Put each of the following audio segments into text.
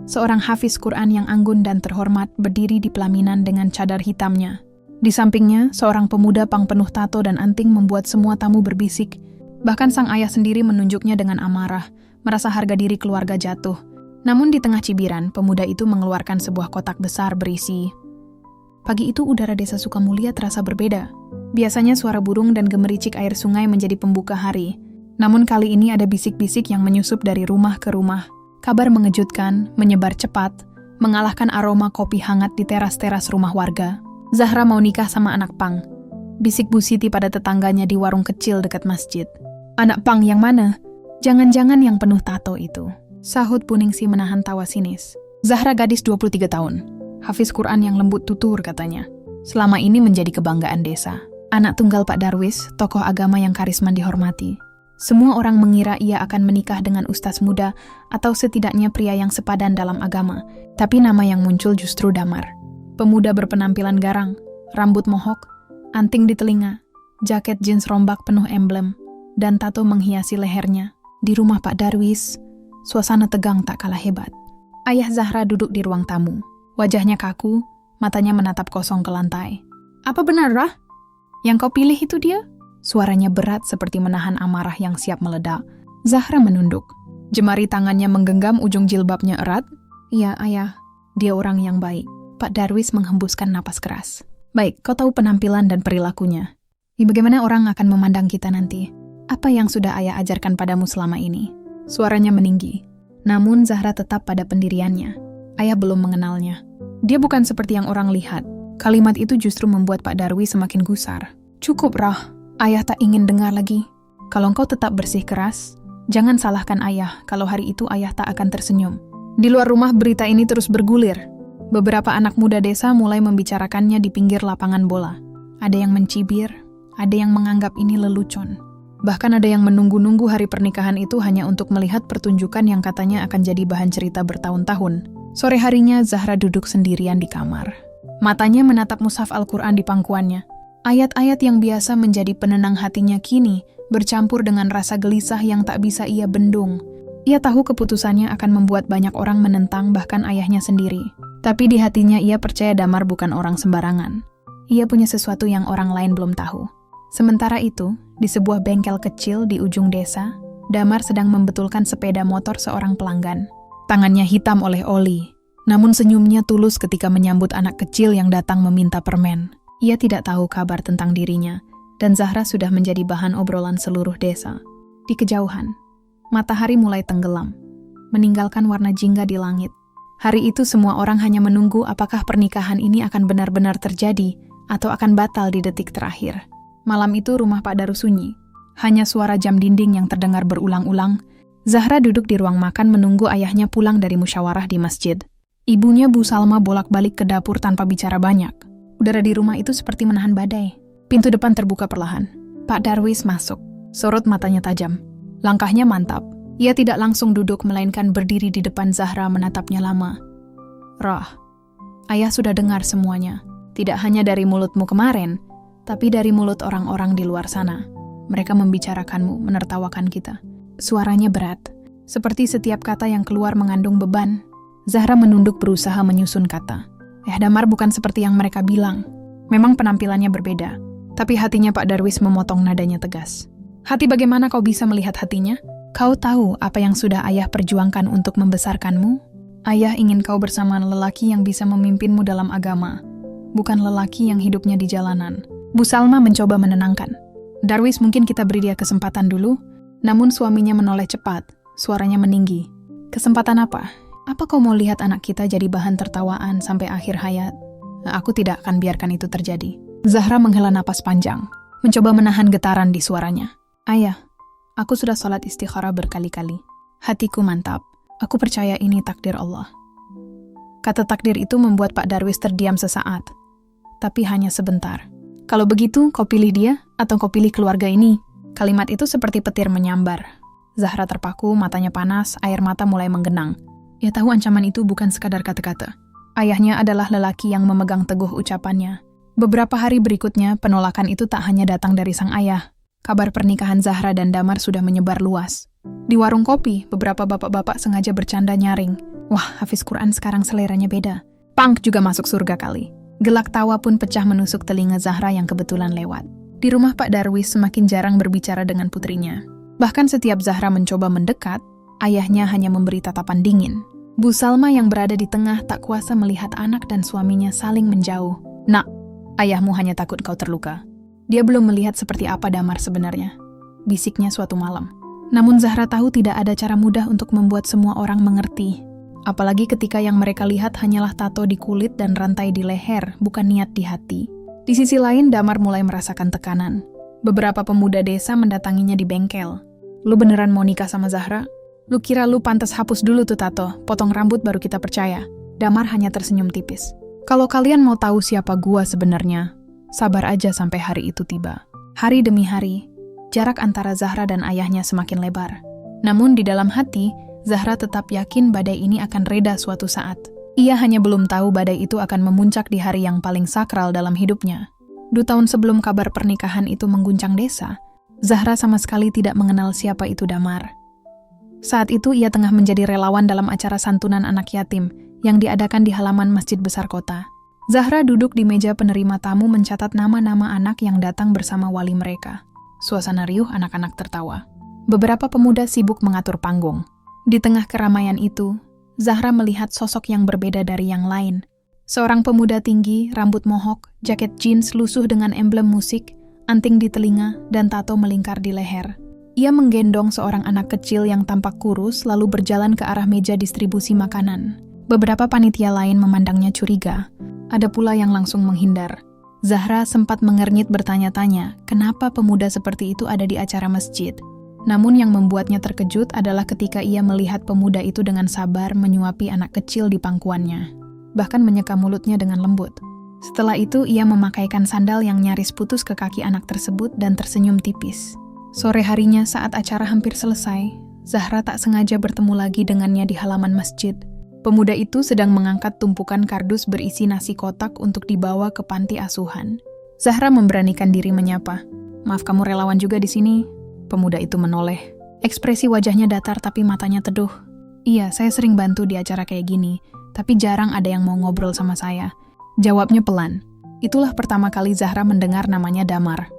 Seorang hafiz Quran yang anggun dan terhormat berdiri di pelaminan dengan cadar hitamnya. Di sampingnya, seorang pemuda pang penuh tato dan anting membuat semua tamu berbisik. Bahkan sang ayah sendiri menunjuknya dengan amarah, merasa harga diri keluarga jatuh. Namun di tengah cibiran, pemuda itu mengeluarkan sebuah kotak besar berisi. Pagi itu udara desa Sukamulia terasa berbeda. Biasanya suara burung dan gemericik air sungai menjadi pembuka hari. Namun kali ini ada bisik-bisik yang menyusup dari rumah ke rumah. Kabar mengejutkan, menyebar cepat, mengalahkan aroma kopi hangat di teras-teras rumah warga. Zahra mau nikah sama anak pang. Bisik Bu Siti pada tetangganya di warung kecil dekat masjid. Anak pang yang mana? Jangan-jangan yang penuh tato itu. Sahut Bu Ningsi menahan tawa sinis. Zahra gadis 23 tahun. Hafiz Quran yang lembut tutur katanya. Selama ini menjadi kebanggaan desa. Anak tunggal Pak Darwis, tokoh agama yang karisman dihormati. Semua orang mengira ia akan menikah dengan ustaz muda atau setidaknya pria yang sepadan dalam agama. Tapi nama yang muncul justru Damar. Pemuda berpenampilan garang, rambut mohok, anting di telinga, jaket jeans rombak penuh emblem, dan tato menghiasi lehernya. Di rumah Pak Darwis, suasana tegang tak kalah hebat. Ayah Zahra duduk di ruang tamu. Wajahnya kaku, matanya menatap kosong ke lantai. Apa benar, Rah? Yang kau pilih itu dia? Suaranya berat seperti menahan amarah yang siap meledak. Zahra menunduk. Jemari tangannya menggenggam ujung jilbabnya erat. Iya, ayah. Dia orang yang baik. Pak Darwis menghembuskan napas keras. Baik, kau tahu penampilan dan perilakunya. Bagaimana orang akan memandang kita nanti? Apa yang sudah ayah ajarkan padamu selama ini? Suaranya meninggi. Namun Zahra tetap pada pendiriannya. Ayah belum mengenalnya. Dia bukan seperti yang orang lihat. Kalimat itu justru membuat Pak Darwis semakin gusar. Cukup, Rah. Ayah tak ingin dengar lagi. Kalau engkau tetap bersih keras, jangan salahkan ayah kalau hari itu ayah tak akan tersenyum. Di luar rumah berita ini terus bergulir. Beberapa anak muda desa mulai membicarakannya di pinggir lapangan bola. Ada yang mencibir, ada yang menganggap ini lelucon. Bahkan ada yang menunggu-nunggu hari pernikahan itu hanya untuk melihat pertunjukan yang katanya akan jadi bahan cerita bertahun-tahun. Sore harinya Zahra duduk sendirian di kamar. Matanya menatap mushaf Al-Quran di pangkuannya. Ayat-ayat yang biasa menjadi penenang hatinya kini bercampur dengan rasa gelisah yang tak bisa ia bendung. Ia tahu keputusannya akan membuat banyak orang menentang bahkan ayahnya sendiri. Tapi di hatinya ia percaya Damar bukan orang sembarangan. Ia punya sesuatu yang orang lain belum tahu. Sementara itu, di sebuah bengkel kecil di ujung desa, Damar sedang membetulkan sepeda motor seorang pelanggan. Tangannya hitam oleh oli, namun senyumnya tulus ketika menyambut anak kecil yang datang meminta permen. Ia tidak tahu kabar tentang dirinya, dan Zahra sudah menjadi bahan obrolan seluruh desa. Di kejauhan, matahari mulai tenggelam, meninggalkan warna jingga di langit. Hari itu semua orang hanya menunggu apakah pernikahan ini akan benar-benar terjadi atau akan batal di detik terakhir. Malam itu rumah Pak Daru sunyi. Hanya suara jam dinding yang terdengar berulang-ulang. Zahra duduk di ruang makan menunggu ayahnya pulang dari musyawarah di masjid. Ibunya Bu Salma bolak-balik ke dapur tanpa bicara banyak. Udara di rumah itu seperti menahan badai. Pintu depan terbuka perlahan. Pak Darwis masuk. Sorot matanya tajam. Langkahnya mantap. Ia tidak langsung duduk melainkan berdiri di depan Zahra menatapnya lama. Rah, ayah sudah dengar semuanya. Tidak hanya dari mulutmu kemarin, tapi dari mulut orang-orang di luar sana. Mereka membicarakanmu, menertawakan kita. Suaranya berat. Seperti setiap kata yang keluar mengandung beban. Zahra menunduk berusaha menyusun kata. Damar bukan seperti yang mereka bilang. Memang penampilannya berbeda. Tapi hatinya Pak Darwis memotong nadanya tegas. Hati bagaimana kau bisa melihat hatinya? Kau tahu apa yang sudah ayah perjuangkan untuk membesarkanmu? Ayah ingin kau bersama lelaki yang bisa memimpinmu dalam agama. Bukan lelaki yang hidupnya di jalanan. Bu Salma mencoba menenangkan. Darwis, mungkin kita beri dia kesempatan dulu. Namun suaminya menoleh cepat. Suaranya meninggi. Kesempatan apa? Apa kau mau lihat anak kita jadi bahan tertawaan sampai akhir hayat? Aku tidak akan biarkan itu terjadi. Zahra menghela napas panjang, mencoba menahan getaran di suaranya. Ayah, aku sudah sholat istikharah berkali-kali. Hatiku mantap. Aku percaya ini takdir Allah. Kata takdir itu membuat Pak Darwis terdiam sesaat. Tapi hanya sebentar. Kalau begitu, kau pilih dia atau kau pilih keluarga ini? Kalimat itu seperti petir menyambar. Zahra terpaku, matanya panas, air mata mulai menggenang. Ia tahu ancaman itu bukan sekadar kata-kata. Ayahnya adalah lelaki yang memegang teguh ucapannya. Beberapa hari berikutnya, penolakan itu tak hanya datang dari sang ayah. Kabar pernikahan Zahra dan Damar sudah menyebar luas. Di warung kopi, beberapa bapak-bapak sengaja bercanda nyaring. Wah, Hafiz Quran sekarang seleranya beda. Punk juga masuk surga kali. Gelak tawa pun pecah menusuk telinga Zahra yang kebetulan lewat. Di rumah Pak Darwis semakin jarang berbicara dengan putrinya. Bahkan setiap Zahra mencoba mendekat, ayahnya hanya memberi tatapan dingin. Bu Salma yang berada di tengah tak kuasa melihat anak dan suaminya saling menjauh. Nak, ayahmu hanya takut kau terluka. Dia belum melihat seperti apa Damar sebenarnya, bisiknya suatu malam. Namun Zahra tahu tidak ada cara mudah untuk membuat semua orang mengerti. Apalagi ketika yang mereka lihat hanyalah tato di kulit dan rantai di leher, bukan niat di hati. Di sisi lain, Damar mulai merasakan tekanan. Beberapa pemuda desa mendatanginya di bengkel. Lu beneran mau nikah sama Zahra? Lu kira lu pantas hapus dulu tuh tato, potong rambut baru kita percaya. Damar hanya tersenyum tipis. Kalau kalian mau tahu siapa gua sebenarnya, sabar aja sampai hari itu tiba. Hari demi hari, jarak antara Zahra dan ayahnya semakin lebar. Namun di dalam hati, Zahra tetap yakin badai ini akan reda suatu saat. Ia hanya belum tahu badai itu akan memuncak di hari yang paling sakral dalam hidupnya. 2 tahun sebelum kabar pernikahan itu mengguncang desa, Zahra sama sekali tidak mengenal siapa itu Damar. Saat itu ia tengah menjadi relawan dalam acara santunan anak yatim yang diadakan di halaman masjid besar kota. Zahra duduk di meja penerima tamu mencatat nama-nama anak yang datang bersama wali mereka. Suasana riuh, anak-anak tertawa. Beberapa pemuda sibuk mengatur panggung. Di tengah keramaian itu, Zahra melihat sosok yang berbeda dari yang lain. Seorang pemuda tinggi, rambut mohok, jaket jeans lusuh dengan emblem musik, anting di telinga, dan tato melingkar di leher. Ia menggendong seorang anak kecil yang tampak kurus lalu berjalan ke arah meja distribusi makanan. Beberapa panitia lain memandangnya curiga. Ada pula yang langsung menghindar. Zahra sempat mengernyit bertanya-tanya, kenapa pemuda seperti itu ada di acara masjid. Namun yang membuatnya terkejut adalah ketika ia melihat pemuda itu dengan sabar menyuapi anak kecil di pangkuannya, bahkan menyeka mulutnya dengan lembut. Setelah itu ia memakaikan sandal yang nyaris putus ke kaki anak tersebut dan tersenyum tipis. Sore harinya saat acara hampir selesai, Zahra tak sengaja bertemu lagi dengannya di halaman masjid. Pemuda itu sedang mengangkat tumpukan kardus berisi nasi kotak untuk dibawa ke panti asuhan. Zahra memberanikan diri menyapa. "Maaf, kamu relawan juga di sini?" Pemuda itu menoleh. Ekspresi wajahnya datar tapi matanya teduh. "Iya, saya sering bantu di acara kayak gini, tapi jarang ada yang mau ngobrol sama saya." Jawabnya pelan. Itulah pertama kali Zahra mendengar namanya Damar.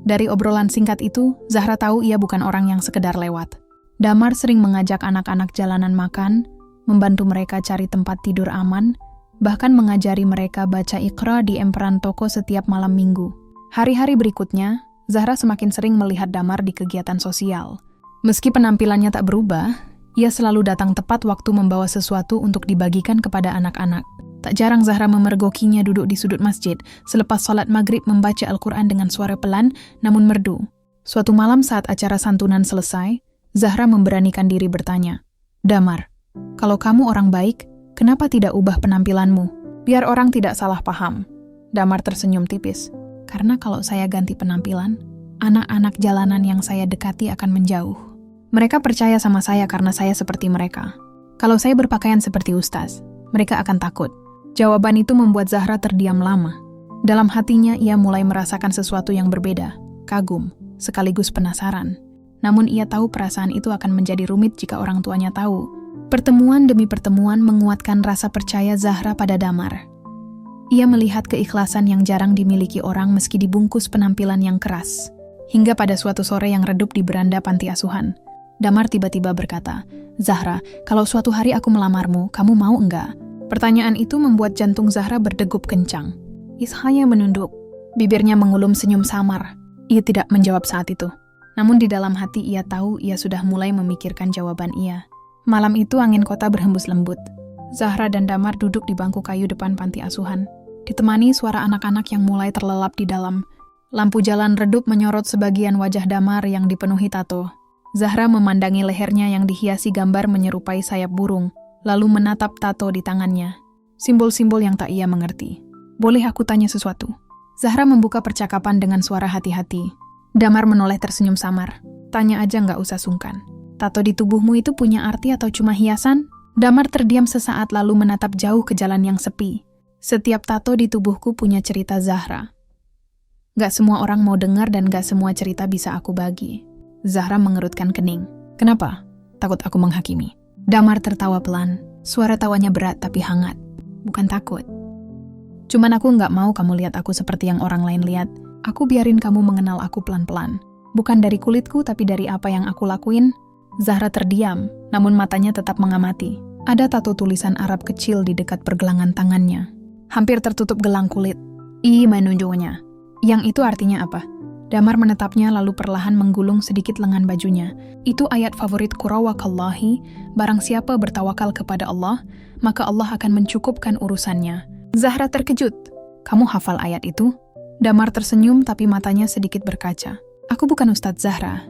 Dari obrolan singkat itu, Zahra tahu ia bukan orang yang sekedar lewat. Damar sering mengajak anak-anak jalanan makan, membantu mereka cari tempat tidur aman, bahkan mengajari mereka baca Iqra di emperan toko setiap malam minggu. Hari-hari berikutnya, Zahra semakin sering melihat Damar di kegiatan sosial. Meski penampilannya tak berubah, ia selalu datang tepat waktu membawa sesuatu untuk dibagikan kepada anak-anak. Tak jarang Zahra memergokinya duduk di sudut masjid, selepas sholat maghrib membaca Al-Quran dengan suara pelan namun merdu. Suatu malam saat acara santunan selesai, Zahra memberanikan diri bertanya, "Damar, kalau kamu orang baik, kenapa tidak ubah penampilanmu? Biar orang tidak salah paham." Damar tersenyum tipis. "Karena kalau saya ganti penampilan, anak-anak jalanan yang saya dekati akan menjauh. Mereka percaya sama saya karena saya seperti mereka. Kalau saya berpakaian seperti ustaz, mereka akan takut." Jawaban itu membuat Zahra terdiam lama. Dalam hatinya ia mulai merasakan sesuatu yang berbeda, kagum, sekaligus penasaran. Namun ia tahu perasaan itu akan menjadi rumit jika orang tuanya tahu. Pertemuan demi pertemuan menguatkan rasa percaya Zahra pada Damar. Ia melihat keikhlasan yang jarang dimiliki orang meski dibungkus penampilan yang keras. Hingga pada suatu sore yang redup di beranda panti asuhan, Damar tiba-tiba berkata, "Zahra, kalau suatu hari aku melamarmu, kamu mau enggak?" Pertanyaan itu membuat jantung Zahra berdegup kencang. Ia hanya menunduk. Bibirnya mengulum senyum samar. Ia tidak menjawab saat itu. Namun di dalam hati ia tahu ia sudah mulai memikirkan jawaban ia. Malam itu angin kota berhembus lembut. Zahra dan Damar duduk di bangku kayu depan panti asuhan, ditemani suara anak-anak yang mulai terlelap di dalam. Lampu jalan redup menyorot sebagian wajah Damar yang dipenuhi tato. Zahra memandangi lehernya yang dihiasi gambar menyerupai sayap burung, lalu menatap tato di tangannya. Simbol-simbol yang tak ia mengerti. "Boleh aku tanya sesuatu?" Zahra membuka percakapan dengan suara hati-hati. Damar menoleh tersenyum samar. "Tanya aja, nggak usah sungkan. Tato di tubuhmu itu punya arti atau cuma hiasan?" Damar terdiam sesaat lalu menatap jauh ke jalan yang sepi. "Setiap tato di tubuhku punya cerita, Zahra. Gak semua orang mau dengar dan gak semua cerita bisa aku bagi." Zahra mengerutkan kening. "Kenapa? Takut aku menghakimi?" Damar tertawa pelan. Suara tawanya berat tapi hangat. Bukan takut. Cuman aku nggak mau kamu lihat aku seperti yang orang lain lihat. Aku biarin kamu mengenal aku pelan-pelan. Bukan dari kulitku tapi dari apa yang aku lakuin. Zahra terdiam, namun matanya tetap mengamati. Ada tato tulisan Arab kecil di dekat pergelangan tangannya. Hampir tertutup gelang kulit. Menunjuknya. Yang itu artinya apa? Damar menetapnya lalu perlahan menggulung sedikit lengan bajunya. Itu ayat favorit Kurawakallahi, barang siapa bertawakal kepada Allah, maka Allah akan mencukupkan urusannya. Zahra terkejut. Kamu hafal ayat itu? Damar tersenyum tapi matanya sedikit berkaca. Aku bukan Ustadz Zahra,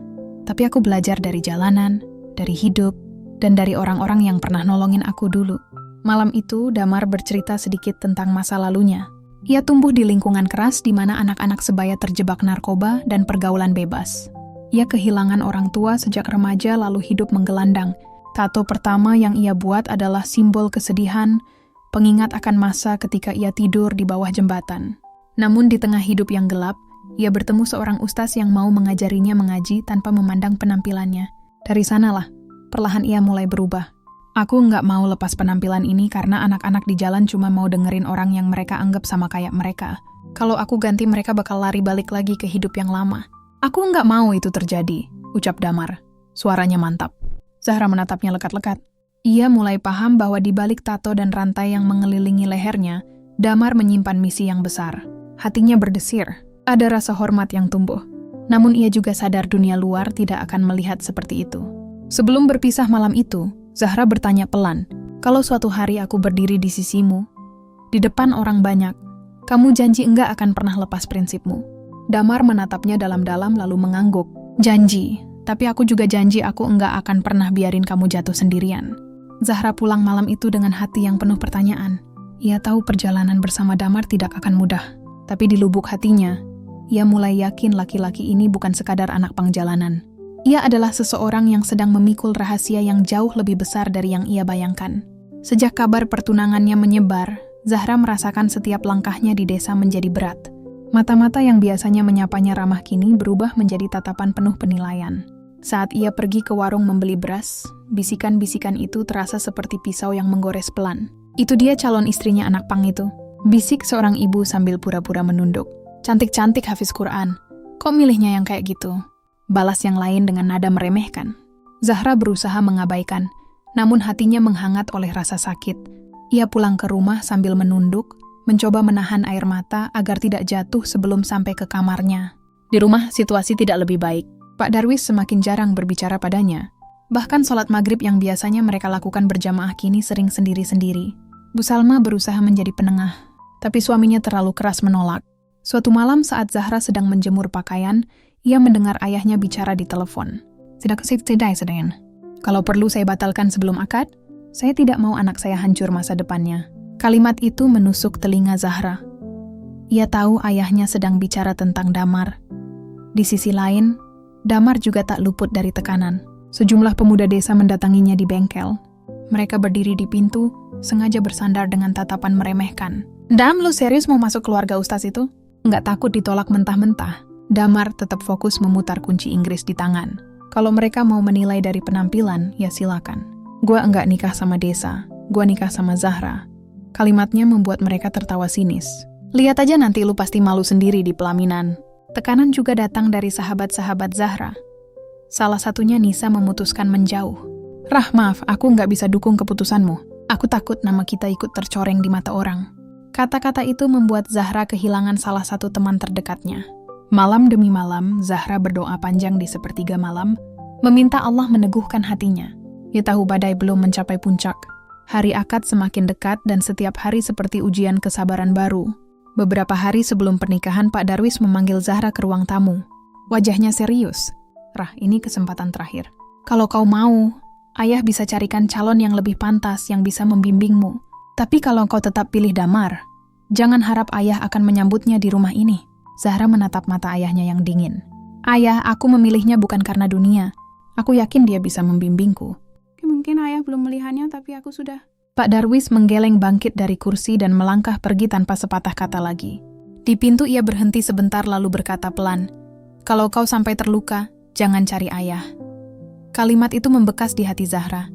tapi aku belajar dari jalanan, dari hidup, dan dari orang-orang yang pernah nolongin aku dulu. Malam itu, Damar bercerita sedikit tentang masa lalunya. Ia tumbuh di lingkungan keras di mana anak-anak sebaya terjebak narkoba dan pergaulan bebas. Ia kehilangan orang tua sejak remaja lalu hidup menggelandang. Tato pertama yang ia buat adalah simbol kesedihan, pengingat akan masa ketika ia tidur di bawah jembatan. Namun di tengah hidup yang gelap, ia bertemu seorang ustaz yang mau mengajarinya mengaji tanpa memandang penampilannya. Dari sanalah, perlahan ia mulai berubah. Aku nggak mau lepas penampilan ini karena anak-anak di jalan cuma mau dengerin orang yang mereka anggap sama kayak mereka. Kalau aku ganti mereka bakal lari balik lagi ke hidup yang lama. Aku nggak mau itu terjadi, ucap Damar. Suaranya mantap. Zahra menatapnya lekat-lekat. Ia mulai paham bahwa di balik tato dan rantai yang mengelilingi lehernya, Damar menyimpan misi yang besar. Hatinya berdesir, ada rasa hormat yang tumbuh. Namun ia juga sadar dunia luar tidak akan melihat seperti itu. Sebelum berpisah malam itu, Zahra bertanya pelan, kalau suatu hari aku berdiri di sisimu, di depan orang banyak, kamu janji enggak akan pernah lepas prinsipmu. Damar menatapnya dalam-dalam lalu mengangguk. Janji, tapi aku juga janji aku enggak akan pernah biarin kamu jatuh sendirian. Zahra pulang malam itu dengan hati yang penuh pertanyaan. Ia tahu perjalanan bersama Damar tidak akan mudah, tapi di lubuk hatinya, ia mulai yakin laki-laki ini bukan sekadar anak pangjalanan. Ia adalah seseorang yang sedang memikul rahasia yang jauh lebih besar dari yang ia bayangkan. Sejak kabar pertunangannya menyebar, Zahra merasakan setiap langkahnya di desa menjadi berat. Mata-mata yang biasanya menyapanya ramah kini berubah menjadi tatapan penuh penilaian. Saat ia pergi ke warung membeli beras, bisikan-bisikan itu terasa seperti pisau yang menggores pelan. Itu dia calon istrinya anak pang itu. Bisik seorang ibu sambil pura-pura menunduk. Cantik-cantik hafiz Quran. Kok milihnya yang kayak gitu? Balas yang lain dengan nada meremehkan. Zahra berusaha mengabaikan, namun hatinya menghangat oleh rasa sakit. Ia pulang ke rumah sambil menunduk, mencoba menahan air mata agar tidak jatuh sebelum sampai ke kamarnya. Di rumah, situasi tidak lebih baik. Pak Darwis semakin jarang berbicara padanya. Bahkan sholat maghrib yang biasanya mereka lakukan berjamaah kini sering sendiri-sendiri. Bu Salma berusaha menjadi penengah, tapi suaminya terlalu keras menolak. Suatu malam saat Zahra sedang menjemur pakaian, ia mendengar ayahnya bicara di telepon. Sedang. Kalau perlu saya batalkan sebelum akad, saya tidak mau anak saya hancur masa depannya. Kalimat itu menusuk telinga Zahra. Ia tahu ayahnya sedang bicara tentang Damar. Di sisi lain, Damar juga tak luput dari tekanan. Sejumlah pemuda desa mendatanginya di bengkel. Mereka berdiri di pintu, sengaja bersandar dengan tatapan meremehkan. Dam, lu serius mau masuk keluarga ustaz itu? Nggak takut ditolak mentah-mentah? Damar tetap fokus memutar kunci Inggris di tangan. Kalau mereka mau menilai dari penampilan, ya silakan. Gua enggak nikah sama desa, gua nikah sama Zahra. Kalimatnya membuat mereka tertawa sinis. Lihat aja nanti lu pasti malu sendiri di pelaminan. Tekanan juga datang dari sahabat-sahabat Zahra. Salah satunya Nisa memutuskan menjauh. Rah, maaf, aku nggak bisa dukung keputusanmu. Aku takut nama kita ikut tercoreng di mata orang. Kata-kata itu membuat Zahra kehilangan salah satu teman terdekatnya. Malam demi malam, Zahra berdoa panjang di sepertiga malam, meminta Allah meneguhkan hatinya. Ia tahu badai belum mencapai puncak. Hari akad semakin dekat dan setiap hari seperti ujian kesabaran baru. Beberapa hari sebelum pernikahan, Pak Darwis memanggil Zahra ke ruang tamu. Wajahnya serius. Rah, ini kesempatan terakhir. Kalau kau mau, ayah bisa carikan calon yang lebih pantas yang bisa membimbingmu. Tapi kalau kau tetap pilih Damar, jangan harap ayah akan menyambutnya di rumah ini. Zahra menatap mata ayahnya yang dingin. Ayah, aku memilihnya bukan karena dunia. Aku yakin dia bisa membimbingku. Mungkin ayah belum melihatnya, tapi aku sudah. Pak Darwis menggeleng bangkit dari kursi dan melangkah pergi tanpa sepatah kata lagi. Di pintu ia berhenti sebentar lalu berkata pelan, kalau kau sampai terluka, jangan cari ayah. Kalimat itu membekas di hati Zahra.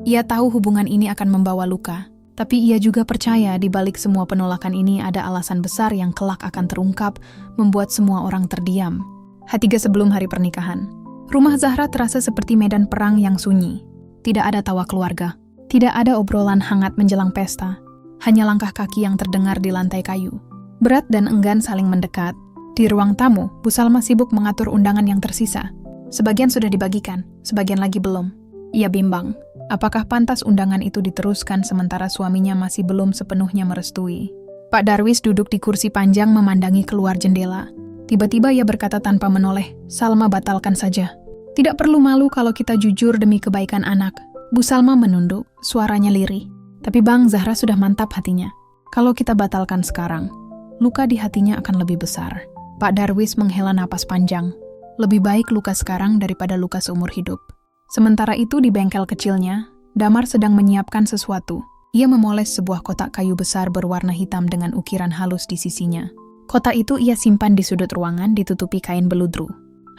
Ia tahu hubungan ini akan membawa luka, tapi ia juga percaya di balik semua penolakan ini ada alasan besar yang kelak akan terungkap, membuat semua orang terdiam. H3 sebelum hari pernikahan. Rumah Zahra terasa seperti medan perang yang sunyi. Tidak ada tawa keluarga. Tidak ada obrolan hangat menjelang pesta. Hanya langkah kaki yang terdengar di lantai kayu. Berat dan enggan saling mendekat. Di ruang tamu, Bu Salma sibuk mengatur undangan yang tersisa. Sebagian sudah dibagikan, sebagian lagi belum. Ia bimbang. Apakah pantas undangan itu diteruskan sementara suaminya masih belum sepenuhnya merestui? Pak Darwis duduk di kursi panjang memandangi keluar jendela. Tiba-tiba ia berkata tanpa menoleh, "Salma, batalkan saja. Tidak perlu malu kalau kita jujur demi kebaikan anak." Bu Salma menunduk, suaranya lirih. "Tapi Bang, Zahra sudah mantap hatinya. Kalau kita batalkan sekarang, luka di hatinya akan lebih besar." Pak Darwis menghela napas panjang. Lebih baik luka sekarang daripada luka seumur hidup. Sementara itu di bengkel kecilnya, Damar sedang menyiapkan sesuatu. Ia memoles sebuah kotak kayu besar berwarna hitam dengan ukiran halus di sisinya. Kotak itu ia simpan di sudut ruangan ditutupi kain beludru.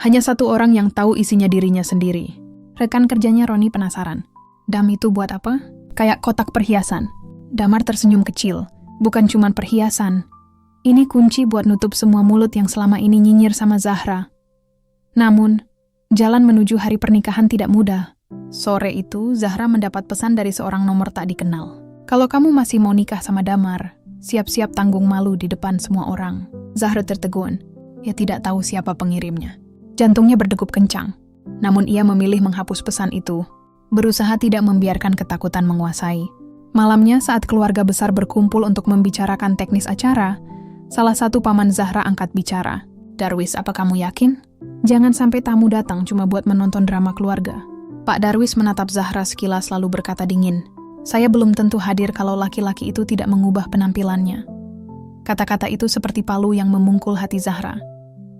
Hanya satu orang yang tahu isinya dirinya sendiri. Rekan kerjanya Roni penasaran. "Dam, itu buat apa?" "Kayak kotak perhiasan." Damar tersenyum kecil. "Bukan cuma perhiasan. Ini kunci buat nutup semua mulut yang selama ini nyinyir sama Zahra." Namun, jalan menuju hari pernikahan tidak mudah. Sore itu, Zahra mendapat pesan dari seorang nomor tak dikenal. "Kalau kamu masih mau nikah sama Damar, siap-siap tanggung malu di depan semua orang." Zahra tertegun. Ia tidak tahu siapa pengirimnya. Jantungnya berdegup kencang. Namun ia memilih menghapus pesan itu. Berusaha tidak membiarkan ketakutan menguasai. Malamnya saat keluarga besar berkumpul untuk membicarakan teknis acara, salah satu paman Zahra angkat bicara. "Darwis, apa kamu yakin? Jangan sampai tamu datang cuma buat menonton drama keluarga." Pak Darwis menatap Zahra sekilas lalu berkata dingin, "Saya belum tentu hadir kalau laki-laki itu tidak mengubah penampilannya." Kata-kata itu seperti palu yang memungkul hati Zahra.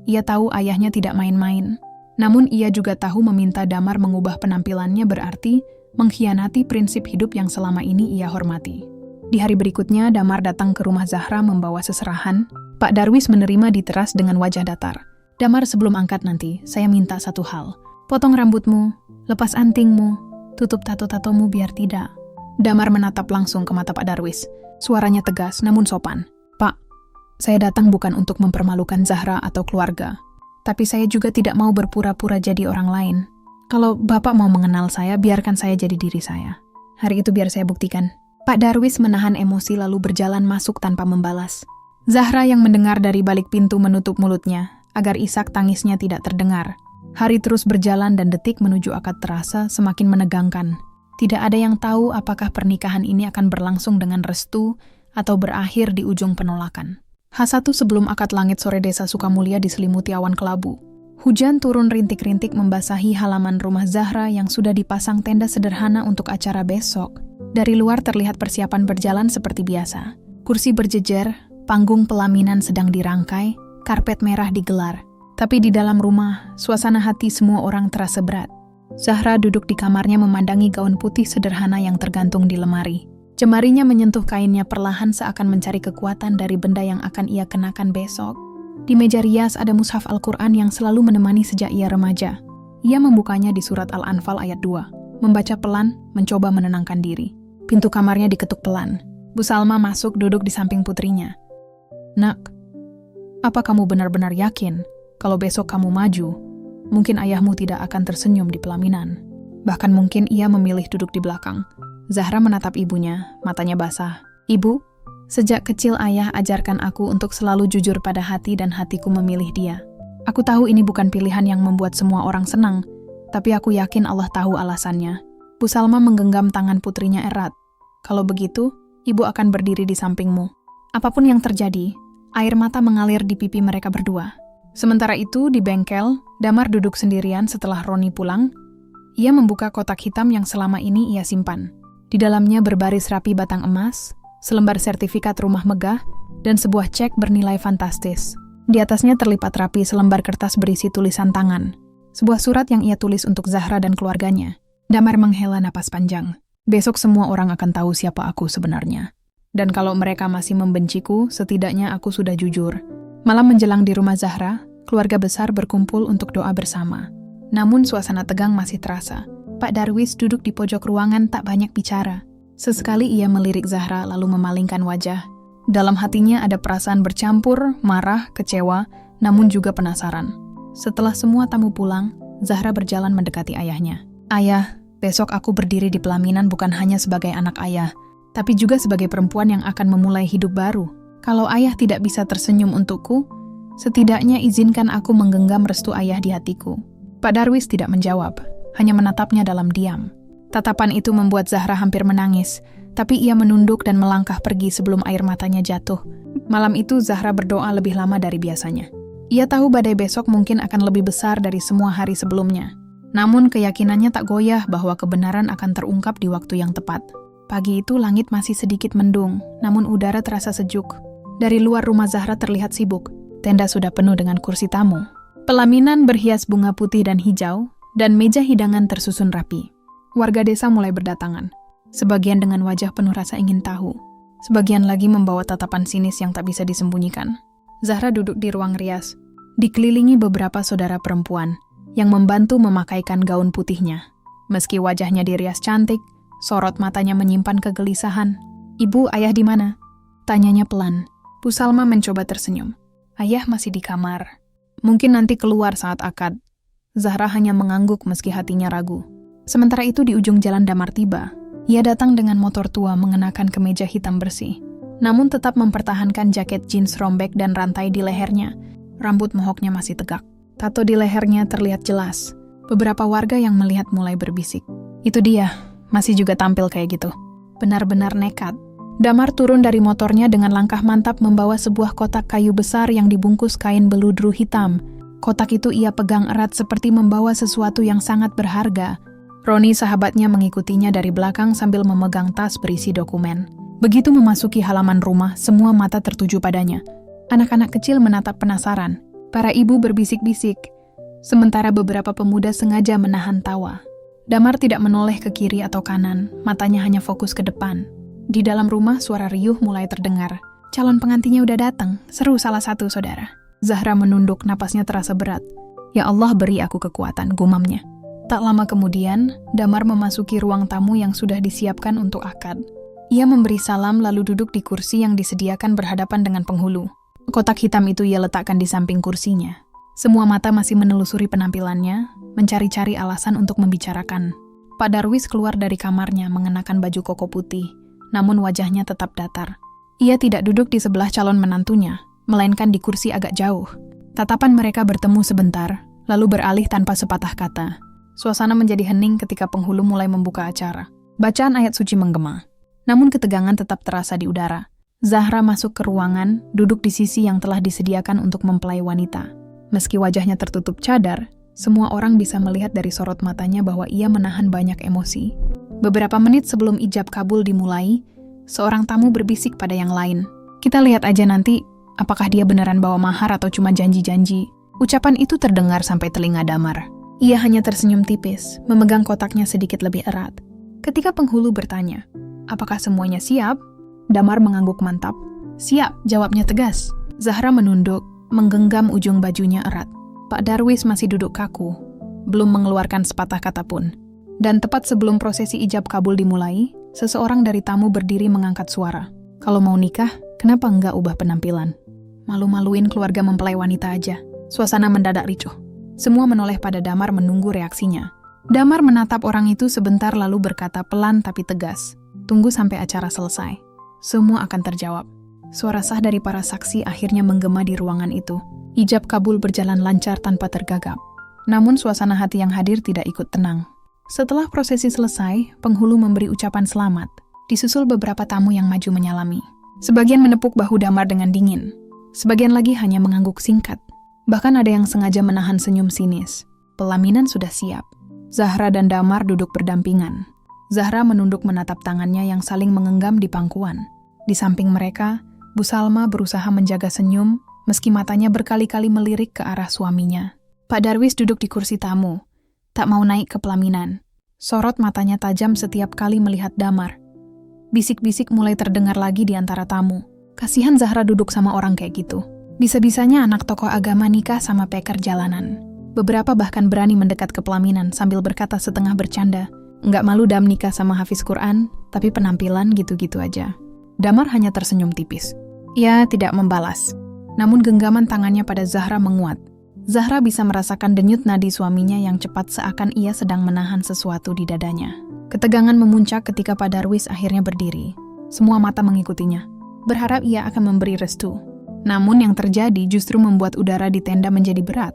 Ia tahu ayahnya tidak main-main. Namun ia juga tahu meminta Damar mengubah penampilannya berarti mengkhianati prinsip hidup yang selama ini ia hormati. Di hari berikutnya, Damar datang ke rumah Zahra membawa seserahan. Pak Darwis menerima di teras dengan wajah datar. "Damar, sebelum angkat nanti, saya minta satu hal. Potong rambutmu, lepas antingmu, tutup tato-tatomu biar tidak." Damar menatap langsung ke mata Pak Darwis. Suaranya tegas namun sopan. "Pak, saya datang bukan untuk mempermalukan Zahra atau keluarga. Tapi saya juga tidak mau berpura-pura jadi orang lain. Kalau Bapak mau mengenal saya, biarkan saya jadi diri saya. Hari itu biar saya buktikan." Pak Darwis menahan emosi lalu berjalan masuk tanpa membalas. Zahra yang mendengar dari balik pintu menutup mulutnya, agar isak tangisnya tidak terdengar. Hari terus berjalan dan detik menuju akad terasa semakin menegangkan. Tidak ada yang tahu apakah pernikahan ini akan berlangsung dengan restu atau berakhir di ujung penolakan. H1 sebelum akad langit sore desa Sukamulya diselimuti awan kelabu. Hujan turun rintik-rintik membasahi halaman rumah Zahra yang sudah dipasang tenda sederhana untuk acara besok. Dari luar terlihat persiapan berjalan seperti biasa. Kursi berjejer, panggung pelaminan sedang dirangkai, karpet merah digelar. Tapi di dalam rumah, suasana hati semua orang terasa berat. Zahra duduk di kamarnya memandangi gaun putih sederhana yang tergantung di lemari. Jemarinya menyentuh kainnya perlahan seakan mencari kekuatan dari benda yang akan ia kenakan besok. Di meja rias ada mushaf Al-Quran yang selalu menemani sejak ia remaja. Ia membukanya di surat Al-Anfal ayat 2. Membaca pelan, mencoba menenangkan diri. Pintu kamarnya diketuk pelan. Bu Salma masuk duduk di samping putrinya. "Nak, apa kamu benar-benar yakin kalau besok kamu maju, mungkin ayahmu tidak akan tersenyum di pelaminan? Bahkan mungkin ia memilih duduk di belakang." Zahra menatap ibunya, matanya basah. "Ibu, sejak kecil ayah ajarkan aku untuk selalu jujur pada hati dan hatiku memilih dia. Aku tahu ini bukan pilihan yang membuat semua orang senang, tapi aku yakin Allah tahu alasannya." Bu Salma menggenggam tangan putrinya erat. "Kalau begitu, ibu akan berdiri di sampingmu. Apapun yang terjadi," air mata mengalir di pipi mereka berdua. Sementara itu, di bengkel, Damar duduk sendirian setelah Roni pulang. Ia membuka kotak hitam yang selama ini ia simpan. Di dalamnya berbaris rapi batang emas, selembar sertifikat rumah megah, dan sebuah cek bernilai fantastis. Di atasnya terlipat rapi selembar kertas berisi tulisan tangan. Sebuah surat yang ia tulis untuk Zahra dan keluarganya. Damar menghela napas panjang. "Besok semua orang akan tahu siapa aku sebenarnya. Dan kalau mereka masih membenciku, setidaknya aku sudah jujur." Malam menjelang di rumah Zahra, keluarga besar berkumpul untuk doa bersama. Namun suasana tegang masih terasa. Pak Darwis duduk di pojok ruangan tak banyak bicara. Sesekali ia melirik Zahra lalu memalingkan wajah. Dalam hatinya ada perasaan bercampur, marah, kecewa, namun juga penasaran. Setelah semua tamu pulang, Zahra berjalan mendekati ayahnya. "Ayah, besok aku berdiri di pelaminan bukan hanya sebagai anak ayah, tapi juga sebagai perempuan yang akan memulai hidup baru. Kalau ayah tidak bisa tersenyum untukku, setidaknya izinkan aku menggenggam restu ayah di hatiku." Pak Darwis tidak menjawab, hanya menatapnya dalam diam. Tatapan itu membuat Zahra hampir menangis, tapi ia menunduk dan melangkah pergi sebelum air matanya jatuh. Malam itu Zahra berdoa lebih lama dari biasanya. Ia tahu badai besok mungkin akan lebih besar dari semua hari sebelumnya. Namun keyakinannya tak goyah bahwa kebenaran akan terungkap di waktu yang tepat. Pagi itu langit masih sedikit mendung, namun udara terasa sejuk. Dari luar rumah Zahra terlihat sibuk. Tenda sudah penuh dengan kursi tamu. Pelaminan berhias bunga putih dan hijau, dan meja hidangan tersusun rapi. Warga desa mulai berdatangan. Sebagian dengan wajah penuh rasa ingin tahu. Sebagian lagi membawa tatapan sinis yang tak bisa disembunyikan. Zahra duduk di ruang rias, dikelilingi beberapa saudara perempuan yang membantu memakaikan gaun putihnya. Meski wajahnya dirias cantik, sorot matanya menyimpan kegelisahan. "Ibu, ayah di mana?" tanyanya pelan. Bu Salma mencoba tersenyum. "Ayah masih di kamar. Mungkin nanti keluar saat akad." Zahra hanya mengangguk meski hatinya ragu. Sementara itu di ujung jalan Damar tiba. Ia datang dengan motor tua mengenakan kemeja hitam bersih, namun tetap mempertahankan jaket jeans robek dan rantai di lehernya. Rambut mohoknya masih tegak. Tato di lehernya terlihat jelas. Beberapa warga yang melihat mulai berbisik. "Itu dia, masih juga tampil kayak gitu. Benar-benar nekat." Damar turun dari motornya dengan langkah mantap membawa sebuah kotak kayu besar yang dibungkus kain beludru hitam. Kotak itu ia pegang erat seperti membawa sesuatu yang sangat berharga. Roni sahabatnya mengikutinya dari belakang sambil memegang tas berisi dokumen. Begitu memasuki halaman rumah, semua mata tertuju padanya. Anak-anak kecil menatap penasaran. Para ibu berbisik-bisik, sementara beberapa pemuda sengaja menahan tawa. Damar tidak menoleh ke kiri atau kanan, matanya hanya fokus ke depan. Di dalam rumah suara riuh mulai terdengar. "Calon pengantinnya udah datang," seru salah satu saudara. Zahra menunduk, napasnya terasa berat. "Ya Allah, beri aku kekuatan," gumamnya. Tak lama kemudian, Damar memasuki ruang tamu yang sudah disiapkan untuk akad. Ia memberi salam lalu duduk di kursi yang disediakan berhadapan dengan penghulu. Kotak hitam itu ia letakkan di samping kursinya. Semua mata masih menelusuri penampilannya, mencari-cari alasan untuk membicarakan. Pak Darwis keluar dari kamarnya mengenakan baju koko putih, namun wajahnya tetap datar. Ia tidak duduk di sebelah calon menantunya, melainkan di kursi agak jauh. Tatapan mereka bertemu sebentar, lalu beralih tanpa sepatah kata. Suasana menjadi hening ketika penghulu mulai membuka acara. Bacaan ayat suci menggema. Namun ketegangan tetap terasa di udara. Zahra masuk ke ruangan, duduk di sisi yang telah disediakan untuk mempelai wanita. Meski wajahnya tertutup cadar, semua orang bisa melihat dari sorot matanya bahwa ia menahan banyak emosi. Beberapa menit sebelum ijab kabul dimulai, seorang tamu berbisik pada yang lain. "Kita lihat aja nanti, apakah dia beneran bawa mahar atau cuma janji-janji." Ucapan itu terdengar sampai telinga Damar. Ia hanya tersenyum tipis, memegang kotaknya sedikit lebih erat. Ketika penghulu bertanya, "Apakah semuanya siap?" Damar mengangguk mantap. "Siap," jawabnya tegas. Zahra menunduk, menggenggam ujung bajunya erat. Pak Darwis masih duduk kaku, belum mengeluarkan sepatah kata pun. Dan tepat sebelum prosesi ijab kabul dimulai, seseorang dari tamu berdiri mengangkat suara. "Kalau mau nikah, kenapa enggak ubah penampilan? Malu-maluin keluarga mempelai wanita aja." Suasana mendadak ricuh. Semua menoleh pada Damar menunggu reaksinya. Damar menatap orang itu sebentar lalu berkata pelan tapi tegas, "Tunggu sampai acara selesai. Semua akan terjawab." Suara sah dari para saksi akhirnya menggema di ruangan itu. Ijab kabul berjalan lancar tanpa tergagap. Namun suasana hati yang hadir tidak ikut tenang. Setelah prosesi selesai, penghulu memberi ucapan selamat. Disusul beberapa tamu yang maju menyalami. Sebagian menepuk bahu Damar dengan dingin. Sebagian lagi hanya mengangguk singkat. Bahkan ada yang sengaja menahan senyum sinis. Pelaminan sudah siap. Zahra dan Damar duduk berdampingan. Zahra menunduk menatap tangannya yang saling mengenggam di pangkuan. Di samping mereka, Bu Salma berusaha menjaga senyum, meski matanya berkali-kali melirik ke arah suaminya. Pak Darwis duduk di kursi tamu, tak mau naik ke pelaminan. Sorot matanya tajam setiap kali melihat Damar. Bisik-bisik mulai terdengar lagi di antara tamu. Kasihan Zahra duduk sama orang kayak gitu. Bisa-bisanya anak tokoh agama nikah sama peker jalanan. Beberapa bahkan berani mendekat ke pelaminan sambil berkata setengah bercanda, "Nggak malu Dam nikah sama hafiz Quran, tapi penampilan gitu-gitu aja." Damar hanya tersenyum tipis. Ia tidak membalas. Namun genggaman tangannya pada Zahra menguat. Zahra bisa merasakan denyut nadi suaminya yang cepat seakan ia sedang menahan sesuatu di dadanya. Ketegangan memuncak ketika Pak Darwis akhirnya berdiri. Semua mata mengikutinya, berharap ia akan memberi restu. Namun yang terjadi justru membuat udara di tenda menjadi berat.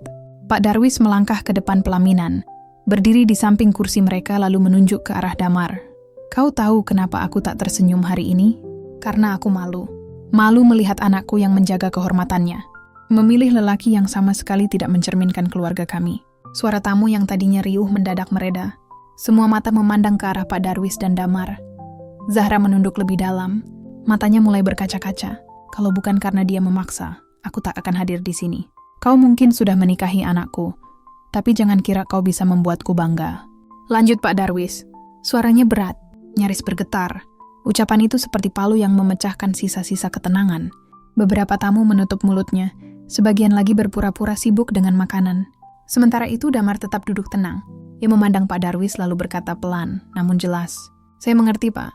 Pak Darwis melangkah ke depan pelaminan, berdiri di samping kursi mereka lalu menunjuk ke arah Damar. "Kau tahu kenapa aku tak tersenyum hari ini? Karena aku malu. Malu melihat anakku yang menjaga kehormatannya. Memilih lelaki yang sama sekali tidak mencerminkan keluarga kami." Suara tamu yang tadinya riuh mendadak mereda. Semua mata memandang ke arah Pak Darwis dan Damar. Zahra menunduk lebih dalam, matanya mulai berkaca-kaca. "Kalau bukan karena dia memaksa, aku tak akan hadir di sini. Kau mungkin sudah menikahi anakku, tapi jangan kira kau bisa membuatku bangga." Lanjut Pak Darwis. Suaranya berat, nyaris bergetar. Ucapan itu seperti palu yang memecahkan sisa-sisa ketenangan. Beberapa tamu menutup mulutnya, sebagian lagi berpura-pura sibuk dengan makanan. Sementara itu Damar tetap duduk tenang. Ia memandang Pak Darwis lalu berkata pelan, namun jelas, "Saya mengerti Pak,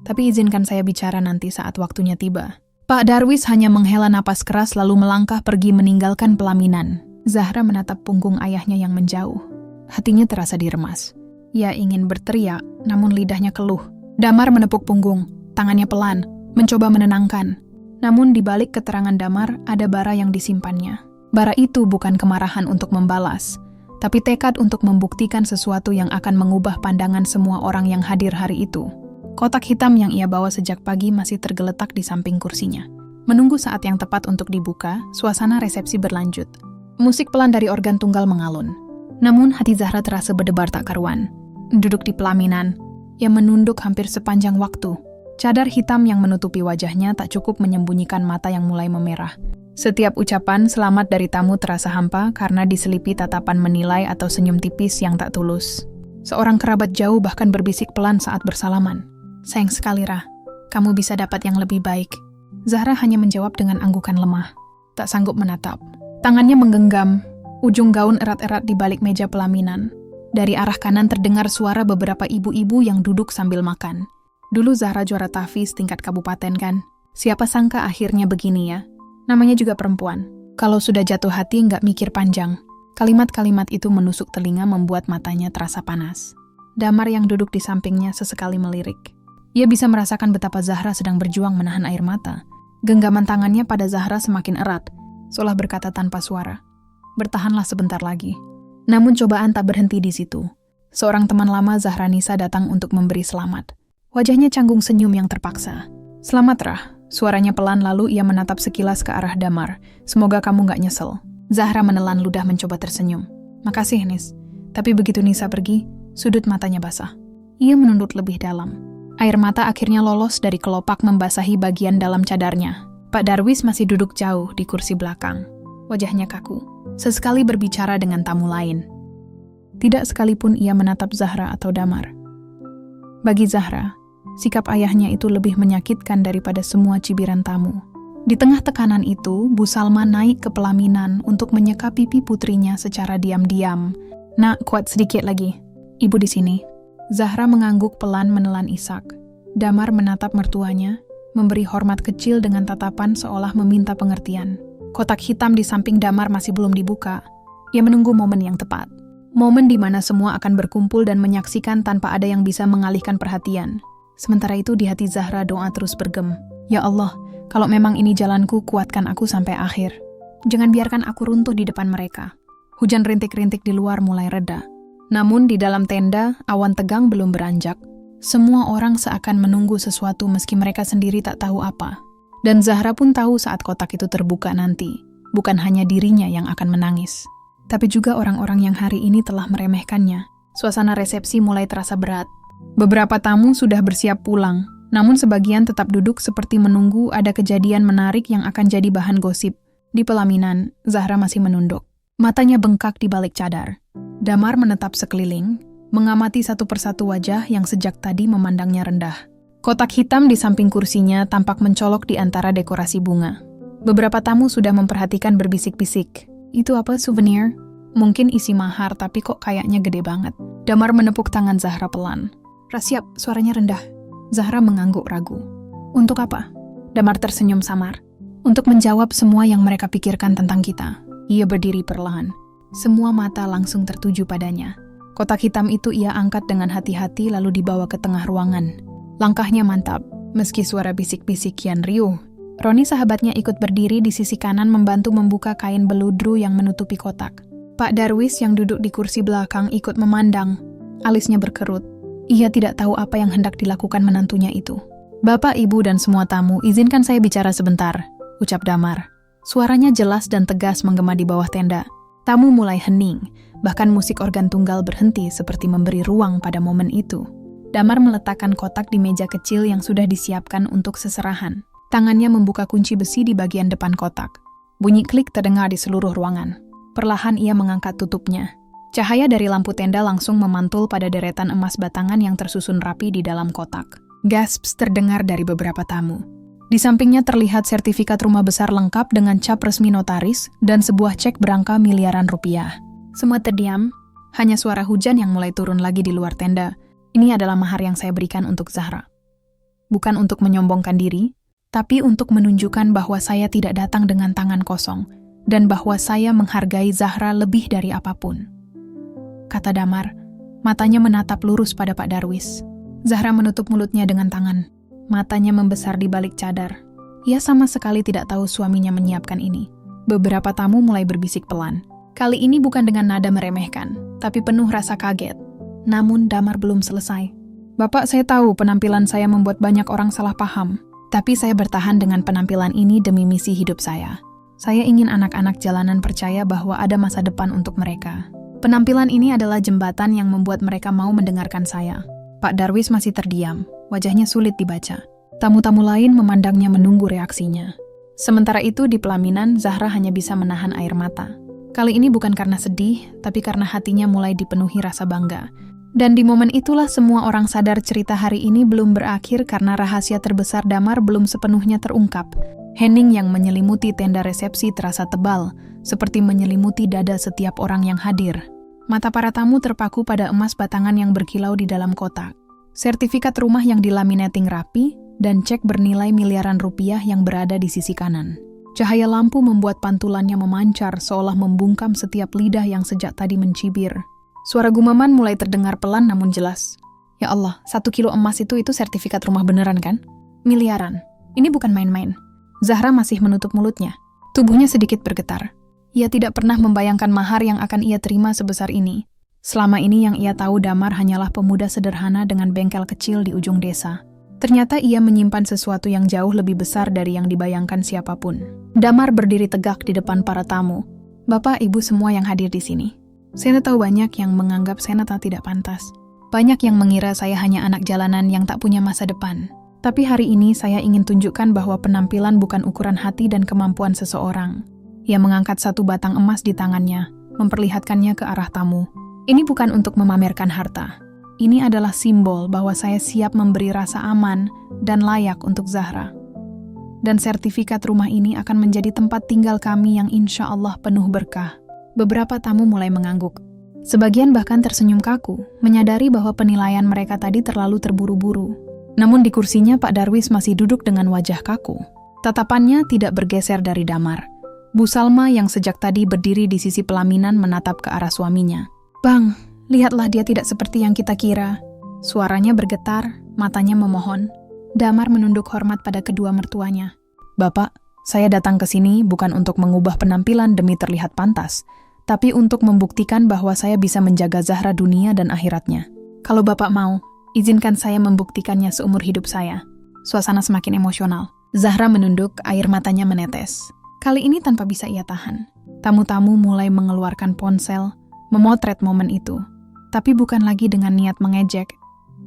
tapi izinkan saya bicara nanti saat waktunya tiba." Pak Darwis hanya menghela napas keras lalu melangkah pergi meninggalkan pelaminan. Zahra menatap punggung ayahnya yang menjauh. Hatinya terasa diremas. Ia ingin berteriak, namun lidahnya keluh. Damar menepuk punggung, tangannya pelan, mencoba menenangkan. Namun di balik keterangan Damar ada bara yang disimpannya. Bara itu bukan kemarahan untuk membalas, tapi tekad untuk membuktikan sesuatu yang akan mengubah pandangan semua orang yang hadir hari itu. Kotak hitam yang ia bawa sejak pagi masih tergeletak di samping kursinya. Menunggu saat yang tepat untuk dibuka, suasana resepsi berlanjut. Musik pelan dari organ tunggal mengalun. Namun hati Zahra terasa berdebar tak karuan. Duduk di pelaminan, ia menunduk hampir sepanjang waktu. Cadar hitam yang menutupi wajahnya tak cukup menyembunyikan mata yang mulai memerah. Setiap ucapan selamat dari tamu terasa hampa karena diselipi tatapan menilai atau senyum tipis yang tak tulus. Seorang kerabat jauh bahkan berbisik pelan saat bersalaman. "Sayang sekali, Rah. Kamu bisa dapat yang lebih baik." Zahra hanya menjawab dengan anggukan lemah. Tak sanggup menatap. Tangannya menggenggam, ujung gaun erat-erat di balik meja pelaminan. Dari arah kanan terdengar suara beberapa ibu-ibu yang duduk sambil makan. Dulu Zahra juara tahfiz tingkat kabupaten kan? Siapa sangka akhirnya begini ya? Namanya juga perempuan. Kalau sudah jatuh hati nggak mikir panjang. Kalimat-kalimat itu menusuk telinga membuat matanya terasa panas. Damar yang duduk di sampingnya sesekali melirik. Ia bisa merasakan betapa Zahra sedang berjuang menahan air mata. Genggaman tangannya pada Zahra semakin erat, seolah berkata tanpa suara, "Bertahanlah sebentar lagi." Namun cobaan tak berhenti di situ. Seorang teman lama Zahra Nisa datang untuk memberi selamat. Wajahnya canggung senyum yang terpaksa. "Selamat, Rah." Suaranya pelan lalu ia menatap sekilas ke arah Damar. "Semoga kamu gak nyesel." Zahra menelan ludah mencoba tersenyum. "Makasih, Nis." Tapi begitu Nisa pergi, sudut matanya basah. Ia menunduk lebih dalam. Air mata akhirnya lolos dari kelopak membasahi bagian dalam cadarnya. Pak Darwis masih duduk jauh di kursi belakang. Wajahnya kaku. Sesekali berbicara dengan tamu lain. Tidak sekalipun ia menatap Zahra atau Damar. Bagi Zahra, sikap ayahnya itu lebih menyakitkan daripada semua cibiran tamu. Di tengah tekanan itu, Bu Salma naik ke pelaminan untuk menyeka pipi putrinya secara diam-diam. "Nak, kuat sedikit lagi. Ibu di sini." Zahra mengangguk pelan menelan isak. Damar menatap mertuanya, memberi hormat kecil dengan tatapan seolah meminta pengertian. Kotak hitam di samping Damar masih belum dibuka. Ia menunggu momen yang tepat. Momen di mana semua akan berkumpul dan menyaksikan tanpa ada yang bisa mengalihkan perhatian. Sementara itu di hati Zahra doa terus bergem. "Ya Allah, kalau memang ini jalanku, kuatkan aku sampai akhir. Jangan biarkan aku runtuh di depan mereka." Hujan rintik-rintik di luar mulai reda. Namun di dalam tenda, awan tegang belum beranjak. Semua orang seakan menunggu sesuatu meski mereka sendiri tak tahu apa. Dan Zahra pun tahu saat kotak itu terbuka nanti, bukan hanya dirinya yang akan menangis, tapi juga orang-orang yang hari ini telah meremehkannya. Suasana resepsi mulai terasa berat. Beberapa tamu sudah bersiap pulang, namun sebagian tetap duduk seperti menunggu ada kejadian menarik yang akan jadi bahan gosip. Di pelaminan, Zahra masih menunduk. Matanya bengkak di balik cadar. Damar menetap sekeliling, mengamati satu persatu wajah yang sejak tadi memandangnya rendah. Kotak hitam di samping kursinya tampak mencolok di antara dekorasi bunga. Beberapa tamu sudah memperhatikan berbisik-bisik. "Itu apa, souvenir? Mungkin isi mahar, tapi kok kayaknya gede banget. Damar menepuk tangan Zahra pelan. Rasiap, suaranya rendah. Zahra mengangguk ragu. Untuk apa? Damar tersenyum samar. Untuk menjawab semua yang mereka pikirkan tentang kita. Ia berdiri perlahan. Semua mata langsung tertuju padanya. Kotak hitam itu ia angkat dengan hati-hati lalu dibawa ke tengah ruangan. Langkahnya mantap, meski suara bisik-bisik kian riuh. Roni sahabatnya ikut berdiri di sisi kanan membantu membuka kain beludru yang menutupi kotak. Pak Darwis yang duduk di kursi belakang ikut memandang. Alisnya berkerut. Ia tidak tahu apa yang hendak dilakukan menantunya itu. Bapak, Ibu, dan semua tamu, izinkan saya bicara sebentar, ucap Damar. Suaranya jelas dan tegas menggema di bawah tenda. Tamu mulai hening, bahkan musik organ tunggal berhenti seperti memberi ruang pada momen itu. Damar meletakkan kotak di meja kecil yang sudah disiapkan untuk seserahan. Tangannya membuka kunci besi di bagian depan kotak. Bunyi klik terdengar di seluruh ruangan. Perlahan ia mengangkat tutupnya. Cahaya dari lampu tenda langsung memantul pada deretan emas batangan yang tersusun rapi di dalam kotak. Gasps terdengar dari beberapa tamu. Di sampingnya terlihat sertifikat rumah besar lengkap dengan cap resmi notaris dan sebuah cek berangka miliaran rupiah. Semua terdiam, hanya suara hujan yang mulai turun lagi di luar tenda. Ini adalah mahar yang saya berikan untuk Zahra. Bukan untuk menyombongkan diri, tapi untuk menunjukkan bahwa saya tidak datang dengan tangan kosong, dan bahwa saya menghargai Zahra lebih dari apapun. Kata Damar, matanya menatap lurus pada Pak Darwis. Zahra menutup mulutnya dengan tangan. Matanya membesar di balik cadar. Ia sama sekali tidak tahu suaminya menyiapkan ini. Beberapa tamu mulai berbisik pelan. Kali ini bukan dengan nada meremehkan, tapi penuh rasa kaget. Namun Damar belum selesai. Bapak, saya tahu penampilan saya membuat banyak orang salah paham. Tapi saya bertahan dengan penampilan ini demi misi hidup saya. Saya ingin anak-anak jalanan percaya bahwa ada masa depan untuk mereka. Penampilan ini adalah jembatan yang membuat mereka mau mendengarkan saya. Pak Darwis masih terdiam, wajahnya sulit dibaca. Tamu-tamu lain memandangnya menunggu reaksinya. Sementara itu di pelaminan, Zahra hanya bisa menahan air mata. Kali ini bukan karena sedih, tapi karena hatinya mulai dipenuhi rasa bangga. Dan di momen itulah semua orang sadar cerita hari ini belum berakhir karena rahasia terbesar Damar belum sepenuhnya terungkap. Hening yang menyelimuti tenda resepsi terasa tebal, seperti menyelimuti dada setiap orang yang hadir. Mata para tamu terpaku pada emas batangan yang berkilau di dalam kotak. Sertifikat rumah yang dilaminating rapi, dan cek bernilai miliaran rupiah yang berada di sisi kanan. Cahaya lampu membuat pantulannya memancar seolah membungkam setiap lidah yang sejak tadi mencibir. Suara gumaman mulai terdengar pelan namun jelas. Ya Allah, 1 kilo emas itu sertifikat rumah beneran kan? Miliaran. Ini bukan main-main. Zahra masih menutup mulutnya. Tubuhnya sedikit bergetar. Ia tidak pernah membayangkan mahar yang akan ia terima sebesar ini. Selama ini yang ia tahu Damar hanyalah pemuda sederhana dengan bengkel kecil di ujung desa. Ternyata ia menyimpan sesuatu yang jauh lebih besar dari yang dibayangkan siapapun. Damar berdiri tegak di depan para tamu. Bapak, Ibu semua yang hadir di sini. Saya tahu banyak yang menganggap saya tidak pantas. Banyak yang mengira saya hanya anak jalanan yang tak punya masa depan. Tapi hari ini saya ingin tunjukkan bahwa penampilan bukan ukuran hati dan kemampuan seseorang. Ia mengangkat 1 batang emas di tangannya, memperlihatkannya ke arah tamu. Ini bukan untuk memamerkan harta. Ini adalah simbol bahwa saya siap memberi rasa aman dan layak untuk Zahra. Dan sertifikat rumah ini akan menjadi tempat tinggal kami yang insya Allah penuh berkah. Beberapa tamu mulai mengangguk. Sebagian bahkan tersenyum kaku, menyadari bahwa penilaian mereka tadi terlalu terburu-buru. Namun di kursinya Pak Darwis masih duduk dengan wajah kaku. Tatapannya tidak bergeser dari Damar. Bu Salma yang sejak tadi berdiri di sisi pelaminan menatap ke arah suaminya. Bang, lihatlah dia tidak seperti yang kita kira. Suaranya bergetar, matanya memohon. Damar menunduk hormat pada kedua mertuanya. Bapak, saya datang ke sini bukan untuk mengubah penampilan demi terlihat pantas, tapi untuk membuktikan bahwa saya bisa menjaga Zahra dunia dan akhiratnya. Kalau Bapak mau, izinkan saya membuktikannya seumur hidup saya. Suasana semakin emosional. Zahra menunduk, air matanya menetes. Kali ini tanpa bisa ia tahan. Tamu-tamu mulai mengeluarkan ponsel, memotret momen itu. Tapi bukan lagi dengan niat mengejek,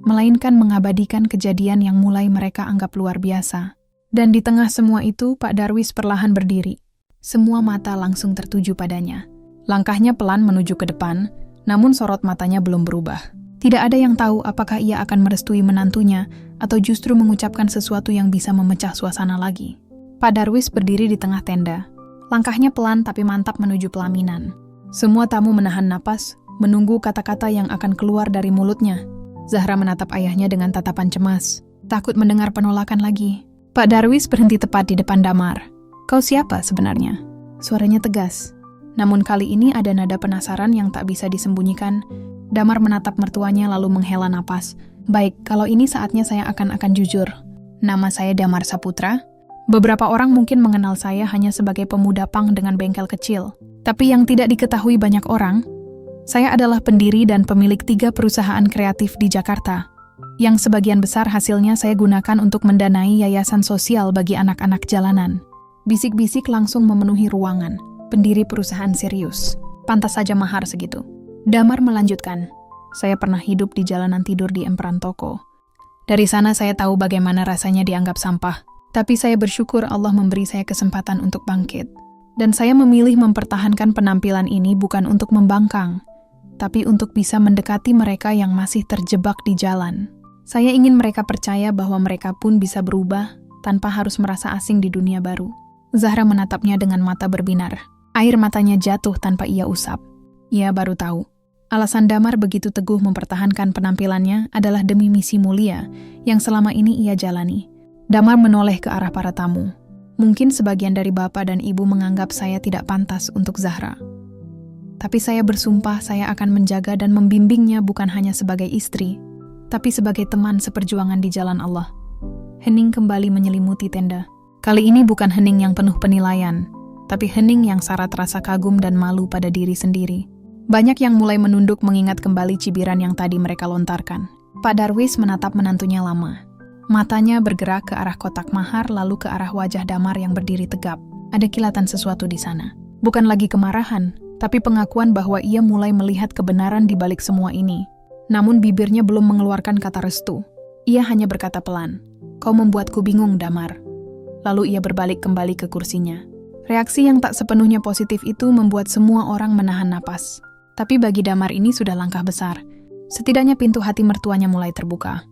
melainkan mengabadikan kejadian yang mulai mereka anggap luar biasa. Dan di tengah semua itu, Pak Darwis perlahan berdiri. Semua mata langsung tertuju padanya. Langkahnya pelan menuju ke depan, namun sorot matanya belum berubah. Tidak ada yang tahu apakah ia akan merestui menantunya atau justru mengucapkan sesuatu yang bisa memecah suasana lagi. Pak Darwis berdiri di tengah tenda. Langkahnya pelan tapi mantap menuju pelaminan. Semua tamu menahan napas, menunggu kata-kata yang akan keluar dari mulutnya. Zahra menatap ayahnya dengan tatapan cemas, takut mendengar penolakan lagi. Pak Darwis berhenti tepat di depan Damar. "Kau siapa sebenarnya?" Suaranya tegas. Namun kali ini ada nada penasaran yang tak bisa disembunyikan. Damar menatap mertuanya lalu menghela napas. "Baik, kalau ini saatnya saya akan jujur. Nama saya Damar Saputra. Beberapa orang mungkin mengenal saya hanya sebagai pemuda pang dengan bengkel kecil. Tapi yang tidak diketahui banyak orang, saya adalah pendiri dan pemilik 3 perusahaan kreatif di Jakarta, yang sebagian besar hasilnya saya gunakan untuk mendanai yayasan sosial bagi anak-anak jalanan." Bisik-bisik langsung memenuhi ruangan. Pendiri perusahaan serius. Pantas saja mahar segitu. Damar melanjutkan, "Saya pernah hidup di jalanan tidur di emperan toko. Dari sana saya tahu bagaimana rasanya dianggap sampah. Tapi saya bersyukur Allah memberi saya kesempatan untuk bangkit. Dan saya memilih mempertahankan penampilan ini bukan untuk membangkang, tapi untuk bisa mendekati mereka yang masih terjebak di jalan. Saya ingin mereka percaya bahwa mereka pun bisa berubah tanpa harus merasa asing di dunia baru." Zahra menatapnya dengan mata berbinar. Air matanya jatuh tanpa ia usap. Ia baru tahu. Alasan Damar begitu teguh mempertahankan penampilannya adalah demi misi mulia yang selama ini ia jalani. Damar menoleh ke arah para tamu. "Mungkin sebagian dari bapak dan ibu menganggap saya tidak pantas untuk Zahra. Tapi saya bersumpah saya akan menjaga dan membimbingnya bukan hanya sebagai istri, tapi sebagai teman seperjuangan di jalan Allah." Hening kembali menyelimuti tenda. Kali ini bukan hening yang penuh penilaian, tapi hening yang syarat rasa kagum dan malu pada diri sendiri. Banyak yang mulai menunduk mengingat kembali cibiran yang tadi mereka lontarkan. Pak Darwis menatap menantunya lama. Matanya bergerak ke arah kotak mahar lalu ke arah wajah Damar yang berdiri tegap. Ada kilatan sesuatu di sana. Bukan lagi kemarahan, tapi pengakuan bahwa ia mulai melihat kebenaran di balik semua ini. Namun bibirnya belum mengeluarkan kata restu. Ia hanya berkata pelan, "Kau membuatku bingung, Damar." Lalu ia berbalik kembali ke kursinya. Reaksi yang tak sepenuhnya positif itu membuat semua orang menahan napas. Tapi bagi Damar ini sudah langkah besar. Setidaknya pintu hati mertuanya mulai terbuka.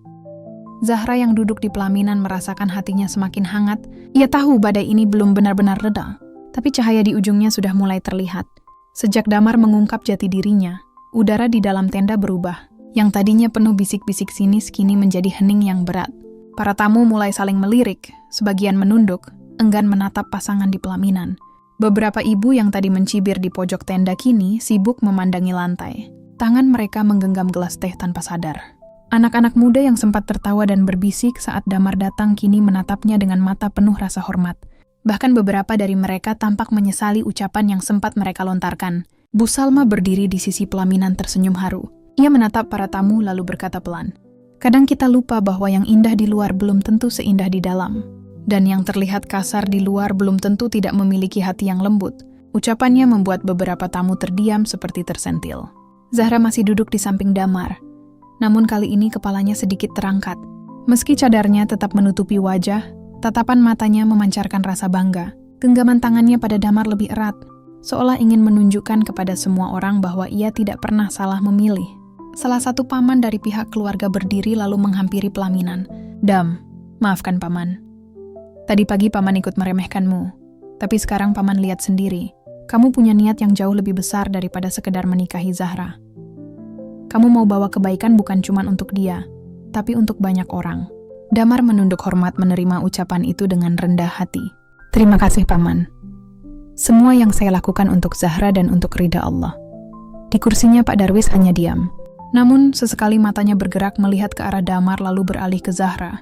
Zahra yang duduk di pelaminan merasakan hatinya semakin hangat. Ia tahu badai ini belum benar-benar reda, tapi cahaya di ujungnya sudah mulai terlihat. Sejak Damar mengungkap jati dirinya, udara di dalam tenda berubah. Yang tadinya penuh bisik-bisik sinis kini menjadi hening yang berat. Para tamu mulai saling melirik, sebagian menunduk, enggan menatap pasangan di pelaminan. Beberapa ibu yang tadi mencibir di pojok tenda kini sibuk memandangi lantai. Tangan mereka menggenggam gelas teh tanpa sadar. Anak-anak muda yang sempat tertawa dan berbisik saat Damar datang kini menatapnya dengan mata penuh rasa hormat. Bahkan beberapa dari mereka tampak menyesali ucapan yang sempat mereka lontarkan. Bu Salma berdiri di sisi pelaminan tersenyum haru. Ia menatap para tamu lalu berkata pelan, "Kadang kita lupa bahwa yang indah di luar belum tentu seindah di dalam. Dan yang terlihat kasar di luar belum tentu tidak memiliki hati yang lembut." Ucapannya membuat beberapa tamu terdiam seperti tersentil. Zahra masih duduk di samping Damar. Namun kali ini kepalanya sedikit terangkat. Meski cadarnya tetap menutupi wajah, tatapan matanya memancarkan rasa bangga. Genggaman tangannya pada Damar lebih erat, seolah ingin menunjukkan kepada semua orang bahwa ia tidak pernah salah memilih. Salah satu paman dari pihak keluarga berdiri lalu menghampiri pelaminan. "Dam, maafkan paman. Tadi pagi paman ikut meremehkanmu, tapi sekarang paman lihat sendiri. Kamu punya niat yang jauh lebih besar daripada sekedar menikahi Zahra. Kamu mau bawa kebaikan bukan cuma untuk dia, tapi untuk banyak orang." Damar menunduk hormat menerima ucapan itu dengan rendah hati. "Terima kasih, Paman. Semua yang saya lakukan untuk Zahra dan untuk ridha Allah." Di kursinya Pak Darwis hanya diam. Namun sesekali matanya bergerak melihat ke arah Damar lalu beralih ke Zahra.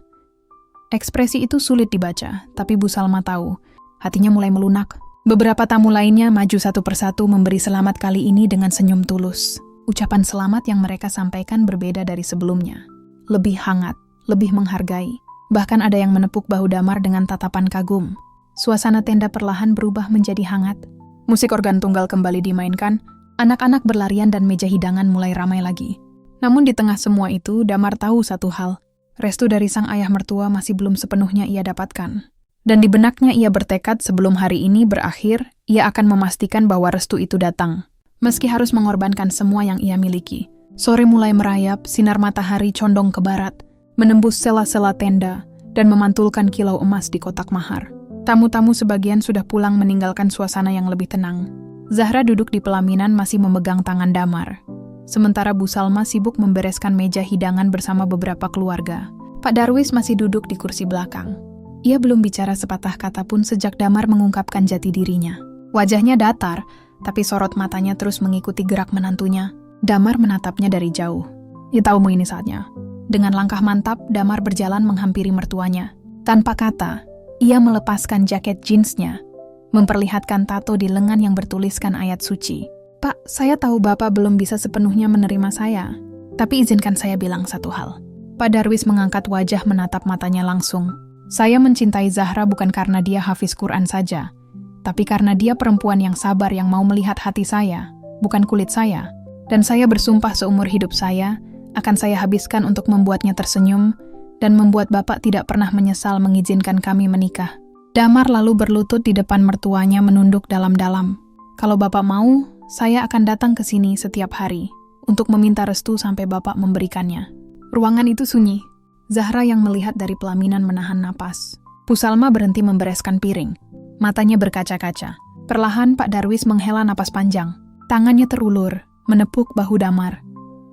Ekspresi itu sulit dibaca, tapi Bu Salma tahu. Hatinya mulai melunak. Beberapa tamu lainnya maju satu persatu memberi selamat kali ini dengan senyum tulus. Ucapan selamat yang mereka sampaikan berbeda dari sebelumnya. Lebih hangat, lebih menghargai. Bahkan ada yang menepuk bahu Damar dengan tatapan kagum. Suasana tenda perlahan berubah menjadi hangat. Musik organ tunggal kembali dimainkan, anak-anak berlarian dan meja hidangan mulai ramai lagi. Namun di tengah semua itu, Damar tahu satu hal. Restu dari sang ayah mertua masih belum sepenuhnya ia dapatkan. Dan di benaknya ia bertekad sebelum hari ini berakhir, ia akan memastikan bahwa restu itu datang. Meski harus mengorbankan semua yang ia miliki. Sore mulai merayap, sinar matahari condong ke barat, menembus sela-sela tenda, dan memantulkan kilau emas di kotak mahar. Tamu-tamu sebagian sudah pulang meninggalkan suasana yang lebih tenang. Zahra duduk di pelaminan masih memegang tangan Damar. Sementara Bu Salma sibuk membereskan meja hidangan bersama beberapa keluarga. Pak Darwis masih duduk di kursi belakang. Ia belum bicara sepatah kata pun sejak Damar mengungkapkan jati dirinya. Wajahnya datar, tapi sorot matanya terus mengikuti gerak menantunya. Damar menatapnya dari jauh. "Ya tahumu ini saatnya." Dengan langkah mantap, Damar berjalan menghampiri mertuanya. Tanpa kata, ia melepaskan jaket jeansnya, memperlihatkan tato di lengan yang bertuliskan ayat suci. "Pak, saya tahu Bapak belum bisa sepenuhnya menerima saya, tapi izinkan saya bilang satu hal." Pak Darwis mengangkat wajah menatap matanya langsung. "Saya mencintai Zahra bukan karena dia hafiz Quran saja, tapi karena dia perempuan yang sabar yang mau melihat hati saya, bukan kulit saya. Dan saya bersumpah seumur hidup saya, akan saya habiskan untuk membuatnya tersenyum, dan membuat Bapak tidak pernah menyesal mengizinkan kami menikah." Damar lalu berlutut di depan mertuanya menunduk dalam-dalam. "Kalau Bapak mau, saya akan datang ke sini setiap hari, untuk meminta restu sampai Bapak memberikannya." Ruangan itu sunyi. Zahra yang melihat dari pelaminan menahan napas. Bu Salma berhenti membereskan piring. Matanya berkaca-kaca. Perlahan Pak Darwis menghela napas panjang. Tangannya terulur, menepuk bahu Damar.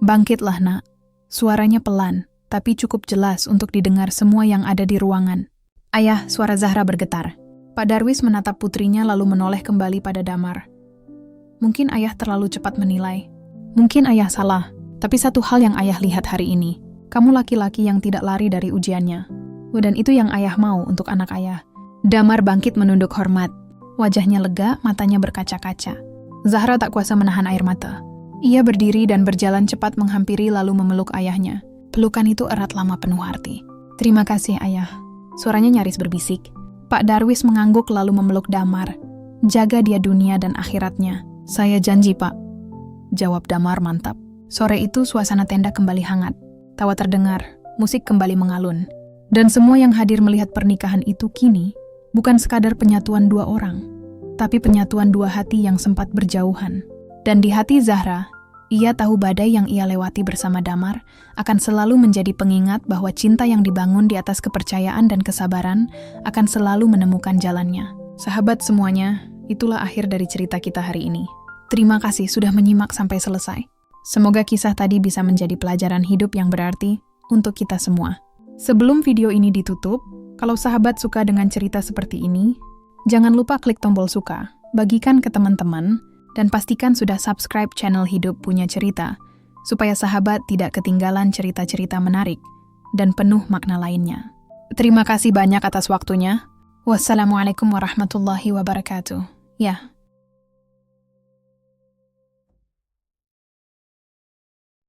"Bangkitlah, Nak." Suaranya pelan, tapi cukup jelas untuk didengar semua yang ada di ruangan. "Ayah," suara Zahra bergetar. Pak Darwis menatap putrinya lalu menoleh kembali pada Damar. "Mungkin ayah terlalu cepat menilai. Mungkin ayah salah, tapi satu hal yang ayah lihat hari ini. Kamu laki-laki yang tidak lari dari ujiannya. Dan itu yang ayah mau untuk anak ayah." Damar bangkit menunduk hormat. Wajahnya lega, matanya berkaca-kaca. Zahra tak kuasa menahan air mata. Ia berdiri dan berjalan cepat menghampiri lalu memeluk ayahnya. Pelukan itu erat lama penuh arti. "Terima kasih, ayah." Suaranya nyaris berbisik. Pak Darwis mengangguk lalu memeluk Damar. "Jaga dia dunia dan akhiratnya." "Saya janji, Pak," jawab Damar mantap. Sore itu suasana tenda kembali hangat. Tawa terdengar, musik kembali mengalun. Dan semua yang hadir melihat pernikahan itu kini bukan sekadar penyatuan dua orang, tapi penyatuan dua hati yang sempat berjauhan. Dan di hati Zahra, ia tahu badai yang ia lewati bersama Damar akan selalu menjadi pengingat bahwa cinta yang dibangun di atas kepercayaan dan kesabaran akan selalu menemukan jalannya. Sahabat semuanya, itulah akhir dari cerita kita hari ini. Terima kasih sudah menyimak sampai selesai. Semoga kisah tadi bisa menjadi pelajaran hidup yang berarti untuk kita semua. Sebelum video ini ditutup, kalau sahabat suka dengan cerita seperti ini, jangan lupa klik tombol suka, bagikan ke teman-teman, dan pastikan sudah subscribe channel Hidup Punya Cerita, supaya sahabat tidak ketinggalan cerita-cerita menarik dan penuh makna lainnya. Terima kasih banyak atas waktunya. Wassalamualaikum warahmatullahi wabarakatuh. Ya.